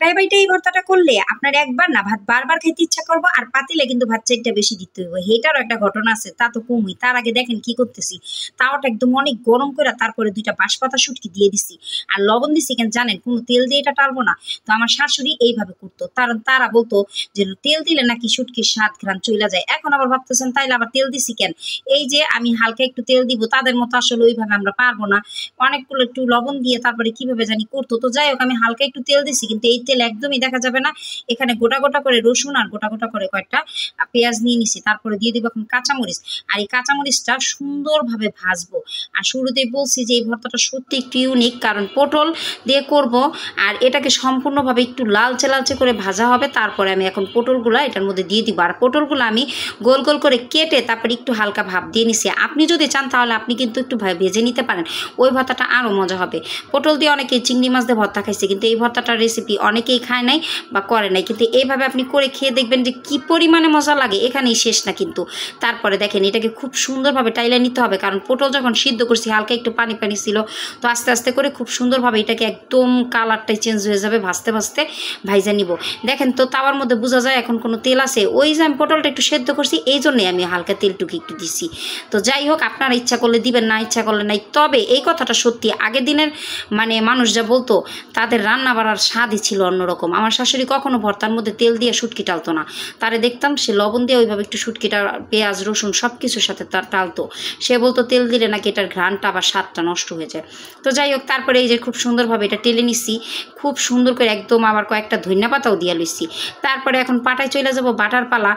বাইটায় বাইটায় এই ভর্তাটা করলে আপনার একবার না ভাত বারবার খেতে ইচ্ছা করবো, আর পাতিলে কিন্তু ভাত চাইটা বেশি দিতে হইব। এটারও একটা ঘটনা আছে, তা তো কমই। তার আগে দেখেন কি করতেছি, তাওয়াটা একদম অনেক গরম করে তারপরে 2টা বাঁশপাতা শুটকি দিয়ে দিছি, আর লবণ দিছি কেন জানেন, কোনো তেল দিয়ে এটা টালবো না। তো আমার শাশুড়ি এইভাবে করতো, তারা বলতো যে তেল দিলে নাকি শুটকির স্বাদ ঘ্রাণ চলে যায়। এখন আবার ভাবতেছেন তাইলে আবার তেল দিছি কেন। এই যে আমি হালকা একটু তেল দিব, তাদের মতো আসলে ওইভাবে আমরা পারবো না, অনেকগুলো একটু লবণ দিয়ে তারপরে কিভাবে জানি করতো। তো যাই হোক, আমি হালকা একটু তেল দিছি, কিন্তু এই তেল একদমই দেখা যাবে না। এখানে গোটা গোটা করে রসুন আর গোটা গোটা করে কয়েকটা পেঁয়াজ নিয়ে নিছি, তারপরে দিয়ে দিব এখন কাঁচামরিচ। আর এই কাঁচামরিচটা সুন্দরভাবে ভাজবো। আর শুরুতেই বলছি যে এই ভর্তাটা সত্যি একটু ইউনিক, কারণ পটল দিয়ে করব, আর এটাকে সম্পূর্ণভাবে একটু লালচে লালচে করে ভাজা হবে। তারপরে আমি এখন পটলগুলো এটার মধ্যে দিয়ে দিব, আর পটলগুলো আমি গোল গোল করে কেটে তারপরে একটু হালকা ভাপ দিয়ে নিছি। আপনি যদি চান তাহলে আপনি কিন্তু একটু ভেজে নিতে পারেন, ওই ভর্তাটা আরও মজা হবে। পটল দিয়ে অনেকেই চিংড়ি মাছ দিয়ে ভর্তা খাইছে, কিন্তু এই ভর্তাটার রেসিপি অনেকেই খায় নাই বা করে নাই, কিন্তু এইভাবে আপনি করে খেয়ে দেখবেন যে কি পরিমাণে মজা লাগে, এখানেই শেষ না কিন্তু। তারপরে দেখেন এটাকে খুব সুন্দরভাবে টাইলে নিতে হবে, কারণ পটল যখন সিদ্ধ করছি হালকা একটু পানি পানি ছিল, তো আস্তে আস্তে করে খুব সুন্দরভাবে এটাকে একদম কালারটাই চেঞ্জ হয়ে যাবে ভাজতে ভাজতে ভাইজা নিব। দেখেন তো তাওয়ার মধ্যে বোঝা যায় এখন কোনো তেল আছে, ওই যে আমি পটলটা একটু সেদ্ধ করছি এই জন্যই আমি হালকা তেলটুকু একটু দিছি। তো যাই হোক, আপনারা ইচ্ছা করলে দিবেন, না ইচ্ছা করলে নাই। তবে এই কথাটা সত্যি, আগের দিনের মানে মানুষ যা বলতো, তাদের রান্না বাড়ার স্বাদই ছিল অন্যরকম। আমার শাশুড়ি কখনো ভর্তার মধ্যে তেল দিয়ে শুটকি টালতো না, তারে দেখতাম সে লবণ দিয়ে ওইভাবে একটু শুটকিটা পেঁয়াজ রসুন সব কিছুর সাথে তার টালতো। সে বলতো তেল দিলে নাকি এটার ঘ্রাণটা বা স্বাদটা নষ্ট হয়ে যায়। তো যাই হোক, তারপরে এই যে খুব সুন্দরভাবে এটা টেলে নিচ্ছি, খুব সুন্দর করে একদম, আবার কয়েকটা ধনিয়া পাতাও দিয়ে লইছি। তারপরে এখন পাটায় চলে যাব, বাটার পালা।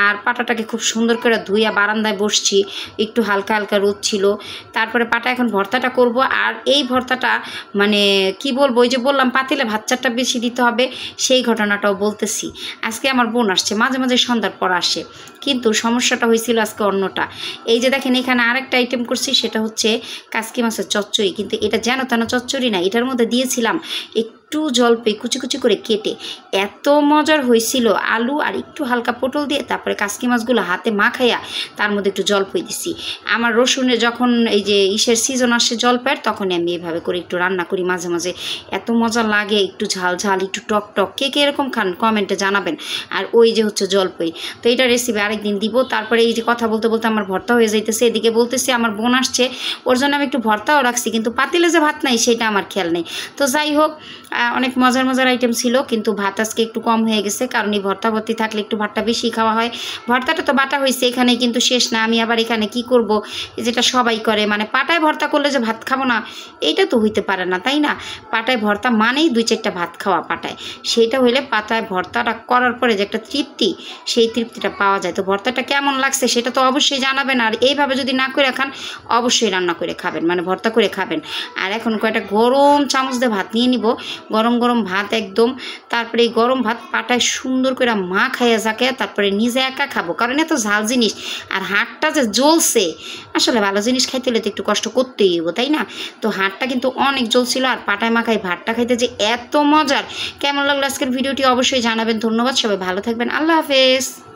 আর পাটাটাকে খুব সুন্দর করে ধুইয়া বারান্দায় বসছি, একটু হালকা হালকা রোদ ছিল। তারপরে পাটা এখন ভর্তাটা করব। আর এই ভর্তাটা মানে কি বলবো, ওই যে বললাম পাতিলে ভাত চারটা বেশি দিতে হবে, সেই ঘটনাটাও বলতেছি। আজকে আমার বোন আসছে, মাঝে মাঝে সন্ধ্যার পর আসে, কিন্তু সমস্যাটা হয়েছিল আজকে অন্যটা। এই যে দেখেন এখানে আরেকটা আইটেম করছি, সেটা হচ্ছে কাসকি মাছের চচ্চড়ি। কিন্তু এটা যেন তেন চচ্চড়ি না, এটার মধ্যে দিয়েছিলাম একটু জলপাই কুচি কুচি করে কেটে, এত মজার হয়েছিল। আলু আর একটু হালকা পটল দিয়ে তারপরে কাসকি মাছগুলো হাতে মাখাইয়া তার মধ্যে একটু জলপাই দিছি। আমার রসুনে যখন এই যে ইসের সিজন আসে জলপাইয়ের, তখনই আমি এভাবে করে একটু রান্না করি মাঝে মাঝে, এত মজা লাগে। একটু ঝাল ঝাল একটু টক টক, কে কে এরকম খান কমেন্টে জানাবেন। আর ওই যে হচ্ছে জলপাই, তো এটা রেসিপি আরেকদিন দিব। তারপরে এই যে কথা বলতে বলতে আমার ভর্তা হয়ে যাইতেছে, এদিকে বলতেছি আমার বোন আসছে, ওর জন্য আমি একটু ভর্তাও রাখছি, কিন্তু পাতিলে যে ভাত নাই সেটা আমার খেয়াল নেই। তো যাই হোক, অনেক মজার মজার আইটেম ছিল, কিন্তু ভাত আজকে একটু কম হয়ে গেছে, কারণ এই ভর্তা ভর্তি থাকলে একটু ভাতটা বেশি খাওয়া হয়। ভর্তাটা তো বাটা হয়েছে এখানে, কিন্তু শেষ না। আমি আবার এখানে কি করব, যেটা সবাই করে, মানে পাটায় ভর্তা করলে যে ভাত খাবো না, এইটা তো হইতে পারে না, তাই না? পাটায় ভর্তা মানেই 2-4টা ভাত খাওয়া পাটায়, সেইটা হইলে পাতায় ভর্তাটা করার পরে যে একটা তৃপ্তি, সেই তৃপ্তিটা পাওয়া যায়। তো ভর্তাটা কেমন লাগছে সেটা তো অবশ্যই জানাবেন। আর এইভাবে যদি না করে খান, অবশ্যই রান্না করে খাবেন, মানে ভর্তা করে খাবেন। আর এখন কয়েকটা গরম চামচ দিয়ে ভাত নিয়ে নিব, গরম গরম ভাত একদম। তারপরে এই গরম ভাত পাটায় সুন্দর করে মা খাইয়া যাকে, তারপরে নিজে একা খাবো, কারণ এত ঝাল জিনিস। আর হাতটা যে জ্বলছে, আসলে ভালো জিনিস খাইতে হলে তো একটু কষ্ট করতেই হইব, তাই না? তো হাতটা কিন্তু অনেক জ্বলছিল, আর পাটায় মাখাই ভাতটা খাইতে যে এত মজার। কেমন লাগলো আজকের ভিডিওটি অবশ্যই জানাবেন। ধন্যবাদ, সবাই ভালো থাকবেন, আল্লাহ হাফেজ।